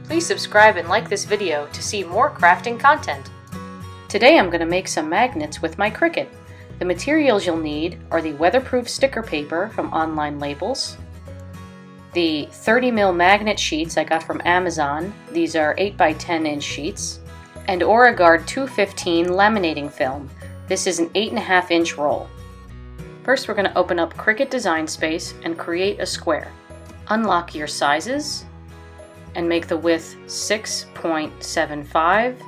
Please subscribe and like this video to see more crafting content. Today I'm going to make some magnets with my Cricut. The materials you'll need are the weatherproof sticker paper from Online Labels, the 30mm magnet sheets I got from Amazon, these are 8x10 inch sheets, and Oraguard 215 laminating film. This is an 8.5 inch roll. First we're going to open up Cricut Design Space and create a square. Unlock your sizes and make the width 6.75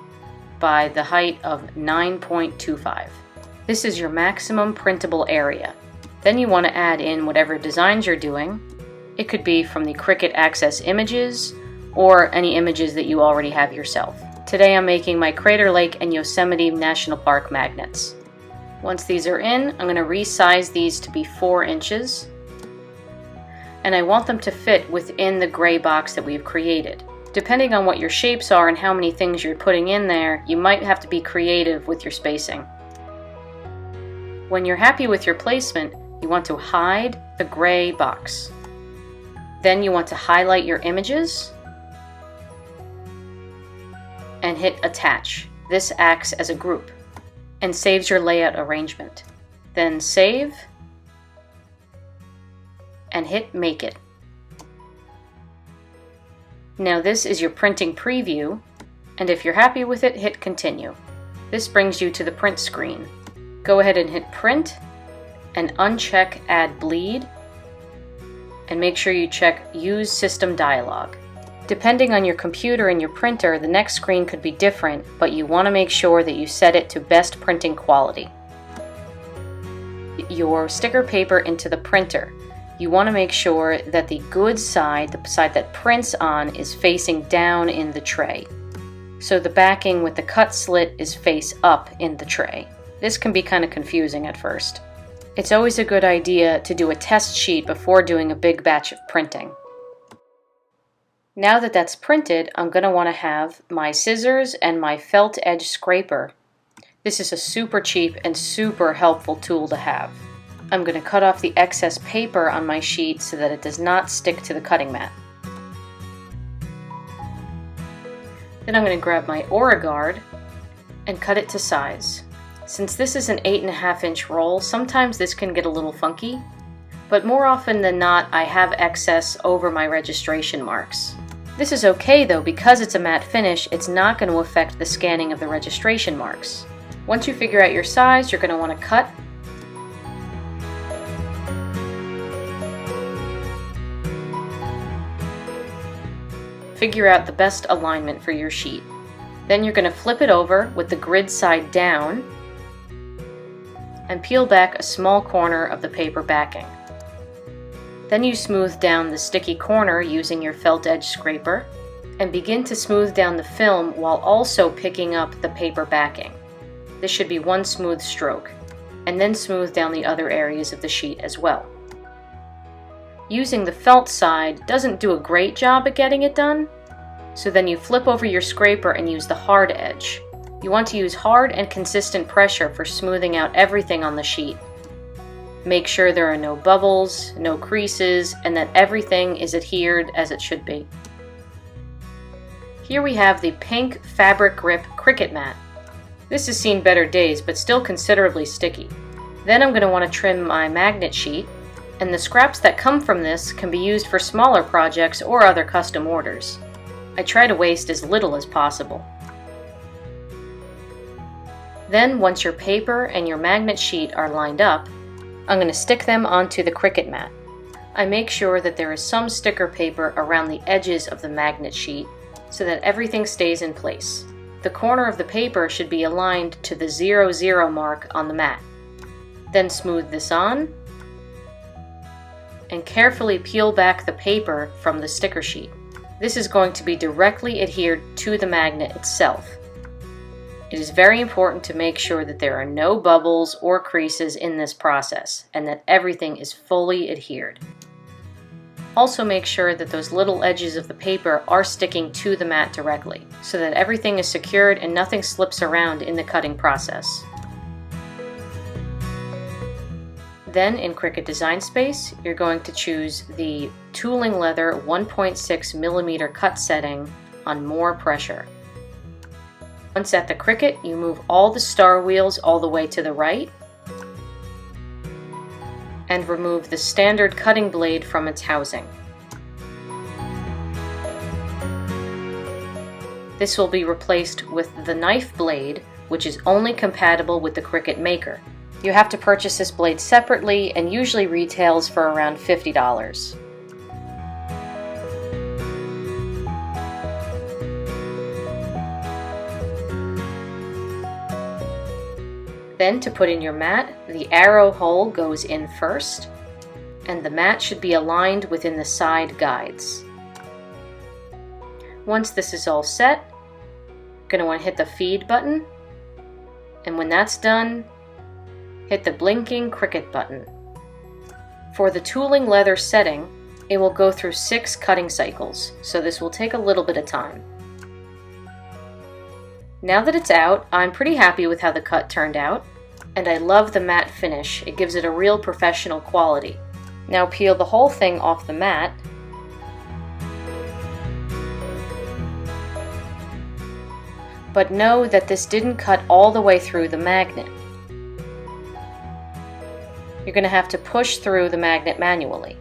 by the height of 9.25. This is your maximum printable area. Then you want to add in whatever designs you're doing. It could be from the Cricut Access images or any images that you already have yourself. Today I'm making my Crater Lake and Yosemite National Park magnets. Once these are in, I'm going to resize these to be 4 inches. And I want them to fit within the gray box that we've created. Depending on what your shapes are and how many things you're putting in there, you might have to be creative with your spacing. When you're happy with your placement, you want to hide the gray box. Then you want to highlight your images and hit Attach. This acts as a group and saves your layout arrangement. Then save and hit Make It. Now this is your printing preview, and if you're happy with it, hit Continue. This brings you to the print screen. Go ahead and hit Print and uncheck Add Bleed, and make sure you check Use System Dialog. Depending on your computer and your printer, the next screen could be different, but you want to make sure that you set it to best printing quality. Your sticker paper into the printer. You want to make sure that the good side, the side that prints on, is facing down in the tray. So the backing with the cut slit is face up in the tray. This can be kind of confusing at first. It's always a good idea to do a test sheet before doing a big batch of printing. Now that that's printed, I'm going to want to have my scissors and my felt edge scraper. This is a super cheap and super helpful tool to have. I'm going to cut off the excess paper on my sheet so that it does not stick to the cutting mat. Then I'm going to grab my Oraguard and cut it to size. Since this is an 8.5 inch roll, sometimes this can get a little funky, but more often than not I have excess over my registration marks. This is okay though, because it's a matte finish, it's not going to affect the scanning of the registration marks. Once you figure out your size, you're going to want to cut. Figure out the best alignment for your sheet. Then you're going to flip it over with the grid side down and peel back a small corner of the paper backing. Then you smooth down the sticky corner using your felt edge scraper and begin to smooth down the film while also picking up the paper backing. This should be one smooth stroke, and then smooth down the other areas of the sheet as well. Using the felt side doesn't do a great job at getting it done, so then you flip over your scraper and use the hard edge. You want to use hard and consistent pressure for smoothing out everything on the sheet. Make sure there are no bubbles, no creases, and that everything is adhered as it should be. Here we have the pink fabric grip Cricut mat. This has seen better days, but still considerably sticky. Then I'm going to want to trim my magnet sheet, and the scraps that come from this can be used for smaller projects or other custom orders. I try to waste as little as possible. Then, once your paper and your magnet sheet are lined up, I'm going to stick them onto the Cricut mat. I make sure that there is some sticker paper around the edges of the magnet sheet so that everything stays in place. The corner of the paper should be aligned to the 0, 0 mark on the mat. Then smooth this on and carefully peel back the paper from the sticker sheet. This is going to be directly adhered to the magnet itself. It is very important to make sure that there are no bubbles or creases in this process and that everything is fully adhered. Also make sure that those little edges of the paper are sticking to the mat directly so that everything is secured and nothing slips around in the cutting process. Then in Cricut Design Space, you're going to choose the tooling leather 1.6mm cut setting on more pressure. Once at the Cricut, you move all the star wheels all the way to the right and remove the standard cutting blade from its housing. This will be replaced with the knife blade, which is only compatible with the Cricut Maker. You have to purchase this blade separately and usually retails for around $50. Then to put in your mat, the arrow hole goes in first, and the mat should be aligned within the side guides. Once this is all set, you're going to want to hit the feed button, and when that's done, hit the blinking Cricut button. For the tooling leather setting, it will go through 6 cutting cycles, so this will take a little bit of time. Now that it's out, I'm pretty happy with how the cut turned out, and I love the matte finish. It gives it a real professional quality. Now peel the whole thing off the mat, but know that this didn't cut all the way through the magnet. You're going to have to push through the magnet manually.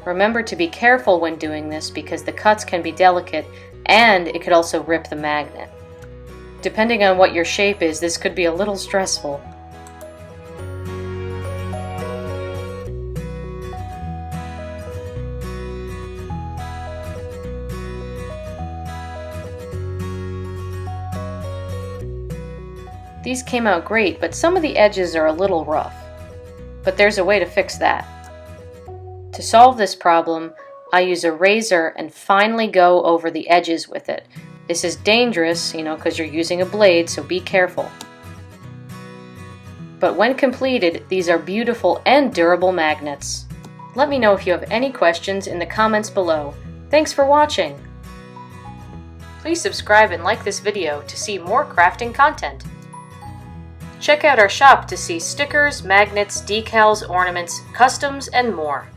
Remember to be careful when doing this because the cuts can be delicate and it could also rip the magnet. Depending on what your shape is, this could be a little stressful. These came out great, but some of the edges are a little rough. But there's a way to fix that. To solve this problem, I use a razor and finely go over the edges with it. This is dangerous, because you're using a blade, so be careful. But when completed, these are beautiful and durable magnets. Let me know if you have any questions in the comments below. Thanks for watching! Please subscribe and like this video to see more crafting content. Check out our shop to see stickers, magnets, decals, ornaments, customs, and more.